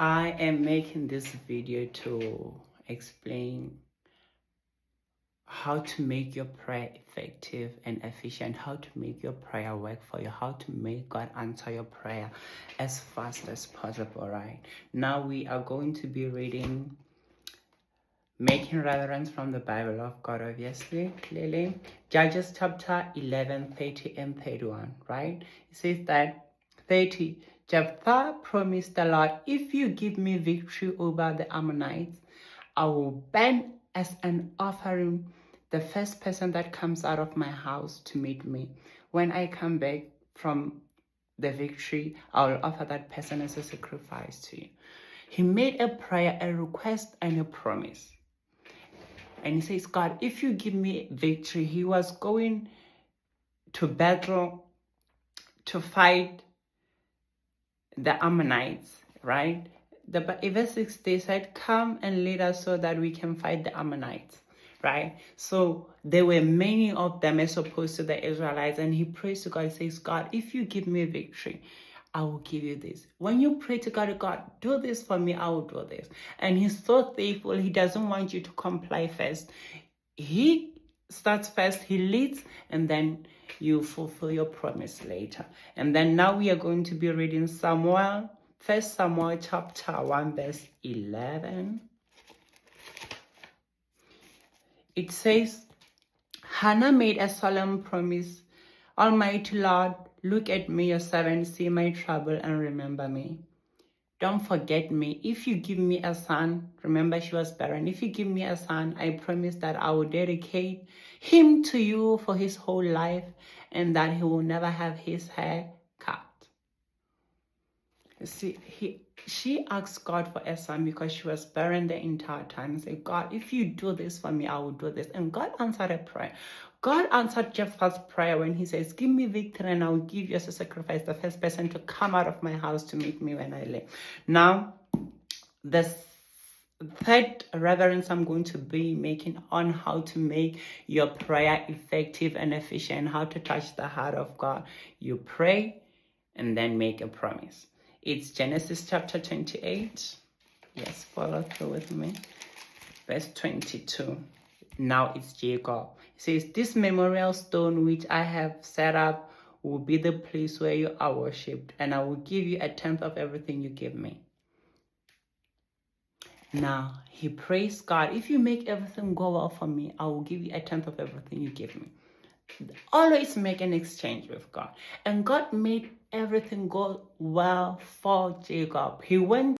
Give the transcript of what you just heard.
I am making this video to explain how to make your prayer effective and efficient, how to make your prayer work for you, how to make God answer your prayer as fast as possible, right? Now we are going to be reading Making Reverence from the Bible of God, obviously, clearly. Judges chapter 11, 30 and 31, right? It says that 30, Jephthah promised the Lord, if you give me victory over the Ammonites, I will burn as an offering the first person that comes out of my house to meet me. When I come back from the victory, I will offer that person as a sacrifice to you. He made a prayer, a request, and a promise. And he says, God, if you give me victory, he was going to battle to fight the Ammonites, right? Verse 6, they said, come and lead us so that we can fight the Ammonites, right? So there were many of them as opposed to the Israelites. And he prays to God, he says, God, if you give me victory, I will give you this. When you pray to God, God, do this for me, I will do this. And he's so faithful. He doesn't want you to comply first. He starts first, he leads, and then you fulfill your promise later. And then now we are going to be reading Samuel, 1 Samuel chapter 1, verse 11. It says, Hannah made a solemn promise. Almighty Lord, look at me, your servant, see my trouble and remember me. Don't forget me. If you give me a son, remember she was barren. If you give me a son, I promise that I will dedicate him to you for his whole life and that he will never have his hair cut. You see, she asked God for a son because she was barren the entire time. And said, God, if you do this for me, I will do this. And God answered her prayer. God answered Jephthah's prayer when he says, give me victory and I will give you as a sacrifice the first person to come out of my house to meet me when I leave. Now, the third reverence I'm going to be making on how to make your prayer effective and efficient, how to touch the heart of God. You pray and then make a promise. It's Genesis chapter 28. Yes, follow through with me. Verse 22. Now it's Jacob. It says, this memorial stone which I have set up will be the place where you are worshipped, and I will give you a tenth of everything you give me. Now, he prays God, if you make everything go well for me, I will give you a tenth of everything you give me. Always make an exchange with God. And God made everything go well for Jacob. He went